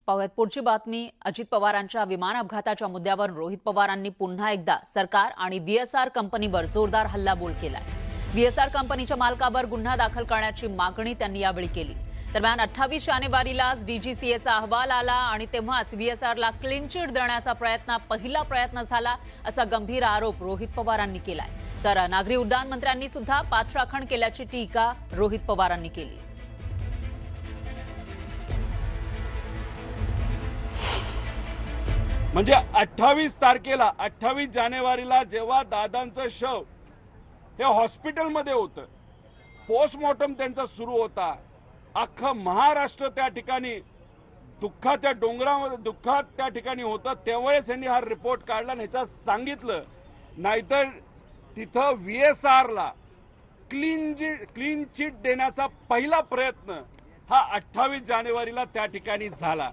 पाहुयात पुढची बातमी। अजित पवारांच्या विमान अपघाताच्या मुद्द्यावर रोहित पवारांनी पुन्हा एकदा सरकार आणि व्हीएसआर कंपनीवर जोरदार हल्लाबोल केलाय। व्हीएसआर कंपनीच्या मालकावर गुन्हा दाखल करण्याची मागणी त्यांनी यावेळी केली। दरम्यान 28 जानेवारीलाच डीजीसीएचा अहवाल आला आणि तेव्हाच व्हीएसआरला क्लीन चिट देण्याचा पहिला प्रयत्न झाला असा गंभीर आरोप रोहित पवारांनी केलाय। तर नागरी उड्डाण मंत्र्यांनी सुद्धा पाठराखण केल्याची टीका रोहित पवारांनी केली। म्हणजे 28 तारखेला 28 जानेवारीला जेव्हा दादांचं शव हे हॉस्पिटलमध्ये होतं, पोस्टमॉर्टम त्यांचा सुरू होता, अख्खं महाराष्ट्र त्या ठिकाणी दुःखाच्या डोंगरामध्ये दुःखात त्या ठिकाणी होतं, त्यावेळेस यांनी हा रिपोर्ट काढला आणि ह्याचं सांगितलं। नाहीतर तिथं व्हीएसआरला क्लीन चिट देण्याचा पहिला प्रयत्न हा 28 जानेवारीला त्या ठिकाणी झाला।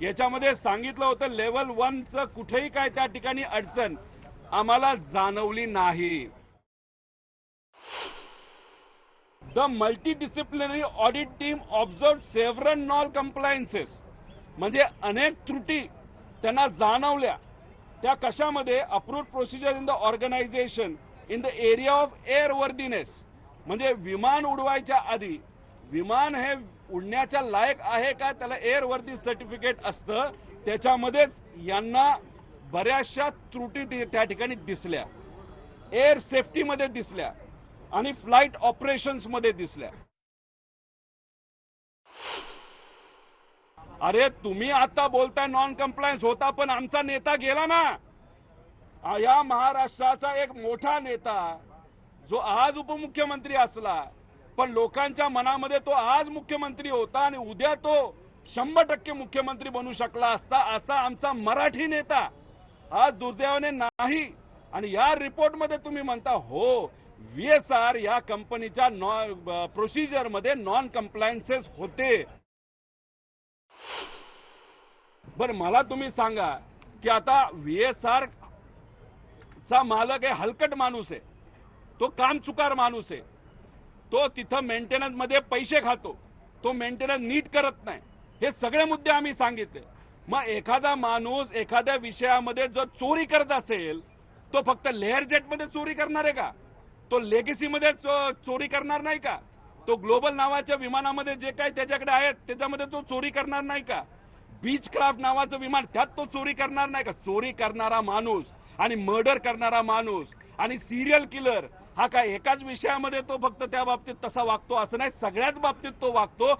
याच्यामध्ये सांगितलं होतं लेव्हल 1चं कुठेही काय त्या ठिकाणी अडचण आम्हाला जाणवली नाही। The multidisciplinary audit team observed several non compliances, म्हणजे अनेक त्रुटी त्यांना जाणवल्या। त्या कशामध्ये? Approved procedure in the organisation in the area of airworthiness, म्हणजे विमान उडवायच्या आधी विमान हे उडण्याच्या लायक आहे का, त्याला एअरवर्दी सर्टिफिकेट असतं, त्याच्यामध्येच यांना बऱ्याचशा त्रुटी त्या ठिकाणी दिसल्या, एअर सेफ्टीमध्ये दिसल्या आणि फ्लाईट ऑपरेशन्समध्ये दिसल्या। अरे तुम्ही आता बोलताय नॉन कंप्लायन्स होता, पण आमचा नेता गेला ना, या महाराष्ट्राचा एक मोठा नेता जो आज उपमुख्यमंत्री असला, पण लोकांच्या मनामध्ये तो आज मुख्यमंत्री होता आणि उद्या तो 100% मुख्यमंत्री बनू शकला असता, असा आमचा मराठी नेता आज दुर्दैवाने नाही। आणि या रिपोर्टमध्ये तुम्ही म्हणता हो व्हीएसआर या कंपनीच्या प्रोसिजरमध्ये नॉन कंप्लायन्सेस होते। बरं मला तुम्ही सांगा की आता व्हीएसआर चा मालक हे हलकट माणूस आहे, तो कामचुकार माणूस आहे, तो तिथं मेंटेनन्स मध्ये पैसे खातो, तो मेंटेनन्स नीट करत नाही, हे सगळे मुद्दे आम्ही सांगितले। मग एखादा माणूस एखाद्या विषयामध्ये जर चोरी करत असेल, तो फक्त लेअर जेटमध्ये चोरी करणार आहे का? तो लेगेसीमध्ये चोरी करणार नाही का? तो ग्लोबल नावाच्या विमानामध्ये जे काही त्याच्याकडे आहेत त्याच्यामध्ये तो चोरी करणार नाही का? बीच क्राफ्ट नावाचं विमान, त्यात तो चोरी करणार नाही का? चोरी करणारा माणूस आणि मर्डर करणारा माणूस आणि सिरियल किलर हा काय एकाच विषयामध्ये तो फक्त त्या बाबतीत तसा वागतो असं नाही, सगळ्याच बाबतीत तो वागतो।